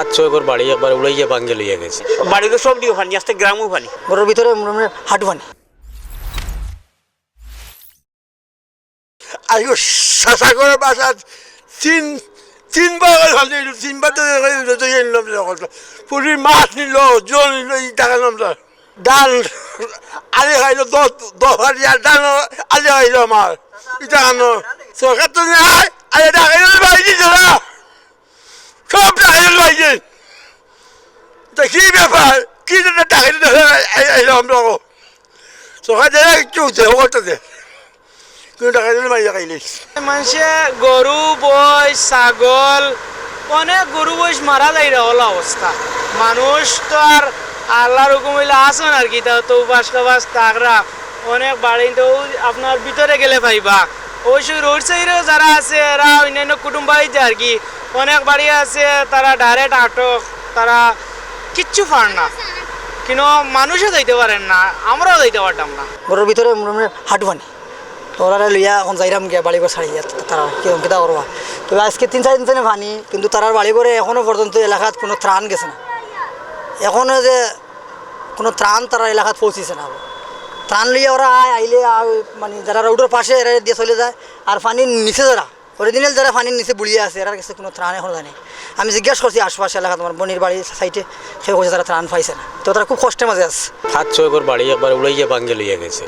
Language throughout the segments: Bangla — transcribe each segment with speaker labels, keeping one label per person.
Speaker 1: 5-6 একর বাড়ি একবার উড়াইয়া ভাঙ্গে লইয়া গেছে।
Speaker 2: বাড়ি তো সব দিও পানি, আজকে গ্রামও পানি,
Speaker 3: ঘরের ভিতরে হাঁটু পানি।
Speaker 4: আইগো সাগরের বাসা তিনবার তিনবার পুরী মাছ নিল, জল নিল, ই টাকা নামলো ডাল আলি খাইলো 10 ডাল আলি খাইলো আমার এটা কেন সরকার তো নাই আরে টাকা বাড়ি দিত না, সব টাকা বাড়ি দিন। তা কি ব্যাপার, কি টাকা আইলো আমরা সরকার দেয় একটু করতেছে, কিন্তু টাকা বাড়ি খাইলে
Speaker 5: মানুষে গরু বই ছাগল অনেক গরু বইস মারা যায় হল অবস্থা। মানুষ তো আর আল্লাহর হুকুম হইলে আসেন আর কি, তা তো উপাস কাবাস তাকরা অনেক বাড়ি তো আপনার ভিতরে গেলে পাইবা। অবশ্যই রোড সাইডে যারা আছে এরা অন্যান্য কুটুম্ব বাড়িতে আর কি অনেক বাড়ি আছে তারা ডাইরেক্ট আটক, তারা কিচ্ছু পার না, কিন্তু মানুষও যাইতে পারেন না, আমরাও যাইতে পারতাম না।
Speaker 3: ঘরের ভিতরে হাঁটু পানি। ওরা লইয়া এখন যাইরাম গিয়া বাড়ি করে ছাড়িয়া তারা কিরম কিতা করবা। তবে আজকে 3-4 দিন থেকে পানি, কিন্তু তারার বাড়ি করে এখনও পর্যন্ত এলাকাত কোনো ত্রাণ গেছে না। এখনও যে কোনো ত্রাণ তারা এলাকাত পৌঁছিছে না। ত্রাণ লইয়া ওরা আইলে মানে যারা রোডের পাশে এরা দিয়ে চলে যায়, আর পানির নিচে যারা অরিজিনাল যারা পানির নিচে বুড়িয়ে আছে এরার কাছে কোনো ত্রাণ এখন জানে। আমি জিজ্ঞেস করছি আশপাশে এলাকা তোমার বোনের বাড়ির সাইডে, সে বলছে তারা ত্রাণ পাইছে না, তো তারা খুব কষ্টের মাঝে আছে।
Speaker 1: 5-6 একর বাড়ি একবার উড়াইয়া ভাঙ্গে লইয়া গেছে।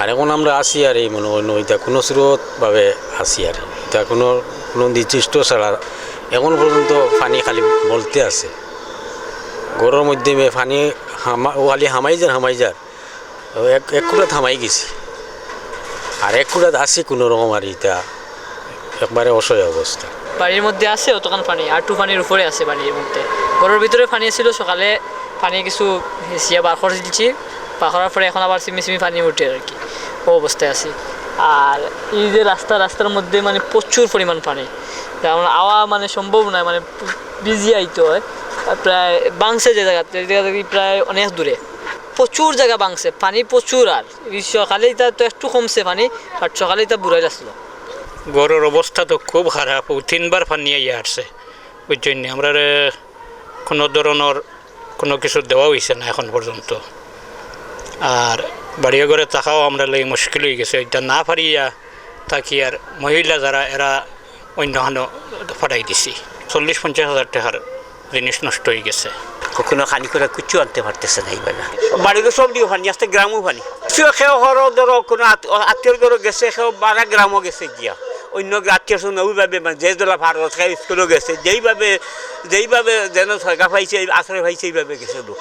Speaker 1: আর এখন আমরা আসি আর এই মনে হয় এটা কোনো স্রোতভাবে আসি আর এটা কোনো নির্দিষ্ট ছাড়া এখন পর্যন্ত পানি খালি বলতে আছে। ঘরের মধ্যে পানি খালি হামাই যার এক কুড়া থামাই গেছি, আর এক কুড়া আসি কোনো রকম আর এটা একবারে অসহায় অবস্থা।
Speaker 6: বাড়ির মধ্যে আছে অতখান পানি, আর পানির উপরে আছে বাড়ির মধ্যে। ঘরের ভিতরে পানি ছিল, সকালে পানি কিছু হেসিয়া বার করে দিচ্ছি, পাখরার পরে এখন আবার সিমি পানি উঠে আর কি, ও অবস্থায় আছি। আর এই যে রাস্তার মধ্যে মানে প্রচুর পরিমাণ পানি, যেমন আওয়া মানে সম্ভব নয়, মানে ভিজিয়ে আইতে হয়। প্রায় বাংছে যে জায়গা প্রায় অনেক দূরে প্রচুর জায়গা বাংছে, পানি প্রচুর। আর সকালে এটা তো একটু কমছে পানি, আর সকালে এটা বুড়াই আসলো।
Speaker 7: গড়ের অবস্থা তো খুব খারাপ, 3বার পানি আইয়া আসছে বুঝছেন। আমরা কোনো ধরনের কোনো কিছু দেওয়া হয়েছে না এখন পর্যন্ত। আর বাড়িয়ে ঘরে থাকাও আমরা লাগে মুশকিল হয়ে গেছে, এটা না পারিয়া থাকি। আর মহিলা যারা এরা অন্য ফাটাই দিছি, 40-50 হাজার টাকার জিনিস নষ্ট হয়ে গেছে।
Speaker 2: কখনো খানি করে কিছু আনতে পারতেছে না এইবার। বাড়ি তো সব দিও পানি, আজকে গ্রামও পানি। সেও ধরো কোনো আত্মীয় ধরো গেছে, সেও বারা গ্রামও গেছে গিয়া, অন্য আত্মীয় স্বজন ওইভাবে মানে যে দলা ভারত স্কুলও গেছে, যেইভাবে যেন সরকার পাইছে আশ্রয় পাইছে এইভাবে গেছে লোক।